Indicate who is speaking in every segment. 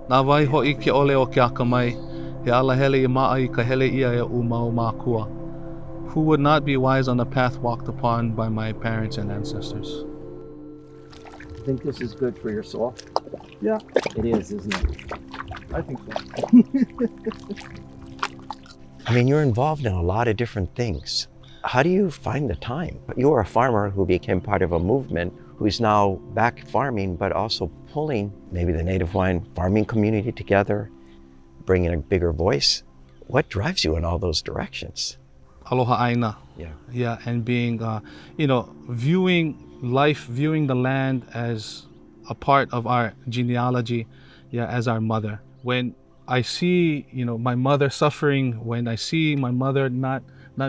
Speaker 1: Nā wai ho'i ke ole o ke akamai, he alahele I ma'a I ka hele ia e u mau mākua. Who would not be wise on the path walked upon by my parents and ancestors?
Speaker 2: I think this is good for your soul.
Speaker 1: Yeah.
Speaker 2: It is, isn't it?
Speaker 1: I think so.
Speaker 3: I mean, you're involved in a lot of different things. How do you find the time? You're a farmer who became part of a movement who's now back farming, but also pulling maybe the native Hawaiian farming community together, bringing a bigger voice. What drives you in all those directions?
Speaker 1: Aloha ʻāina.
Speaker 3: Yeah.
Speaker 1: Yeah, and being, viewing life, viewing the land as a part of our genealogy, yeah, as our mother. When I see, my mother suffering, when I see my mother not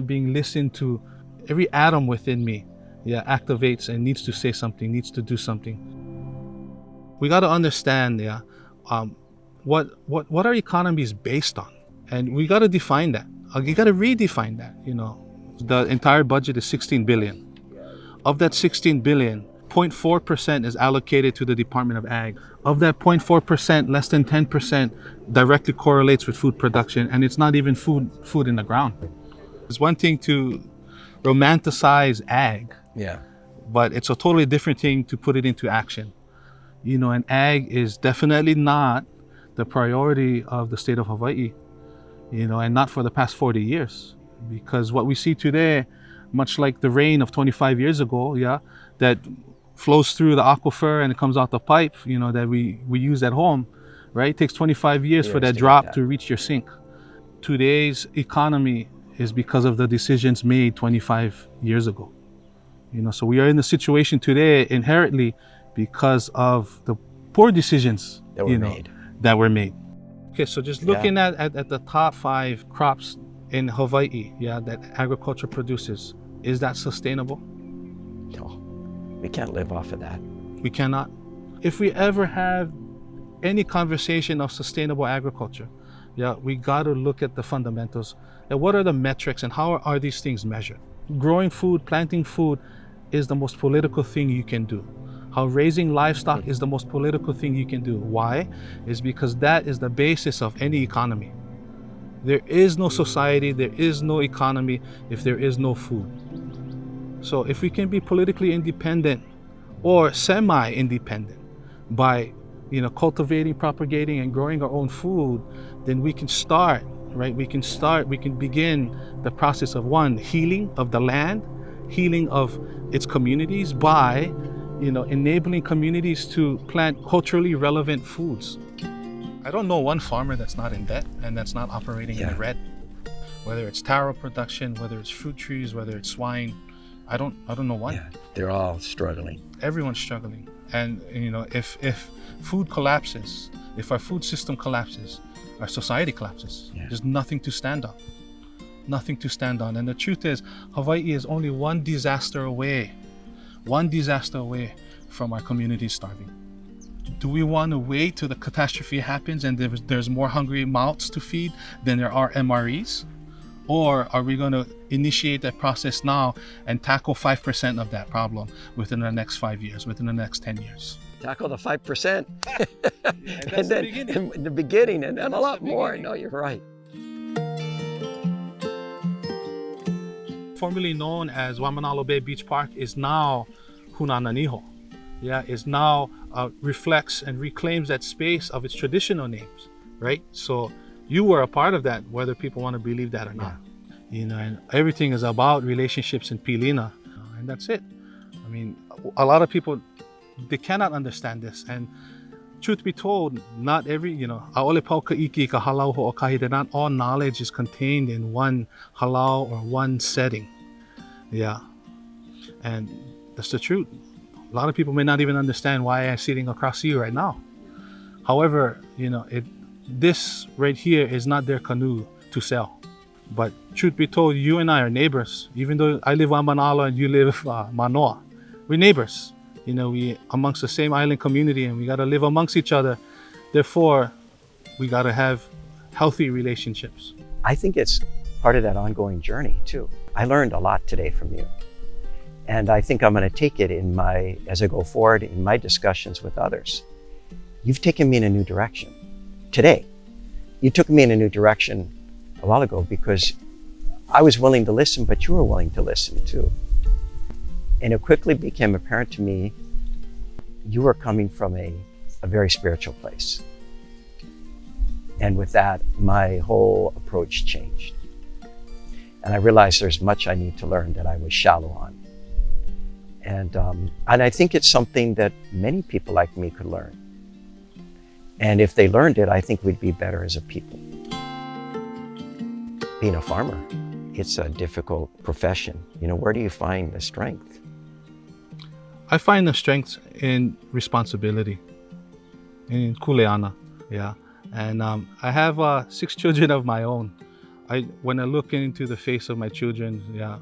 Speaker 1: being listened to, every atom within me, yeah, activates and needs to say something, needs to do something. We got to understand, yeah, what our economy is based on, and we got to define that. You got to redefine that. The entire budget is 16 billion. Of that 16 billion, 0.4% is allocated to the Department of Ag. Of that 0.4%, less than 10% directly correlates with food production, and it's not even food in the ground. It's one thing to romanticize ag,
Speaker 3: Yeah.
Speaker 1: but it's a totally different thing to put it into action. And ag is definitely not the priority of the state of Hawaii, and not for the past 40 years. Because what we see today, much like the rain of 25 years ago, yeah, that flows through the aquifer and it comes out the pipe, that we use at home, right? It takes 25 years for that drop to reach your sink. Today's economy is because of the decisions made 25 years ago. So we are in the situation today inherently because of the poor decisions
Speaker 3: That were made.
Speaker 1: Okay, so just looking at the top 5 crops in Hawaii, yeah, that agriculture produces, is that sustainable?
Speaker 3: No, we can't live off of that.
Speaker 1: We cannot. If we ever have any conversation of sustainable agriculture, yeah, we got to look at the fundamentals. And what are the metrics and how are these things measured? Growing food, planting food is the most political thing you can do. How raising livestock is the most political thing you can do. Why? Is because that is the basis of any economy. There is no society, there is no economy if there is no food. So if we can be politically independent or semi-independent by cultivating, propagating, and growing our own food, then we can start, right? We can begin the process of healing of the land, healing of its communities by, enabling communities to plant culturally relevant foods. I don't know one farmer that's not in debt and that's not operating in the red. Whether it's taro production, whether it's fruit trees, whether it's swine, I don't know one.
Speaker 3: Yeah, they're all struggling.
Speaker 1: Everyone's struggling. And if food collapses, if our food system collapses, our society collapses. Yeah. There's nothing to stand on. Nothing to stand on. And the truth is, Hawaii is only one disaster away from our communities starving. Do we want to wait till the catastrophe happens and there's more hungry mouths to feed than there are MREs? Or are we going to initiate that process now and tackle 5% of that problem within the next 5 years, within the next 10 years?
Speaker 3: Tackle the 5%. And then in the beginning, and then a lot more. No, you're right.
Speaker 1: Formerly known as Waimanalo Bay Beach Park is now Hunananiho. Yeah, is now reflects and reclaims that space of its traditional names, right? So you were a part of that, whether people want to believe that or not. And everything is about relationships in pilina, and that's it. I mean, a lot of people, they cannot understand this. And truth be told, not every, ʻaʻole pau ka iki ka halau hoʻokahi, that not all knowledge is contained in one halau or one setting. Yeah, and that's the truth. A lot of people may not even understand why I'm sitting across you right now. However, this right here is not their canoe to sell. But truth be told, you and I are neighbors. Even though I live on Manala and you live Manoa, we're neighbors. We amongst the same island community, and we got to live amongst each other. Therefore, we got to have healthy relationships.
Speaker 3: I think it's part of that ongoing journey too. I learned a lot today from you. And I think I'm going to take it as I go forward in my discussions with others. You've taken me in a new direction. today. You took me in a new direction a while ago because I was willing to listen, but you were willing to listen too. And it quickly became apparent to me you were coming from a very spiritual place. And with that, my whole approach changed. And I realized there's much I need to learn that I was shallow on. And I think it's something that many people like me could learn. And if they learned it, I think we'd be better as a people. Being a farmer, it's a difficult profession. You know, where do you find the strength?
Speaker 1: I find the strength in responsibility, in kuleana, yeah. And I have 6 children of my own. When I look into the face of my children, yeah,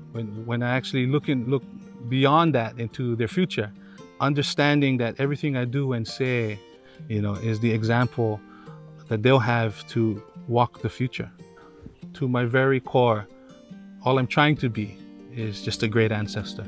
Speaker 1: when I actually look beyond that into their future, understanding that everything I do and say, you know, is the example that they'll have to walk the future. To my very core, all I'm trying to be is just a great ancestor.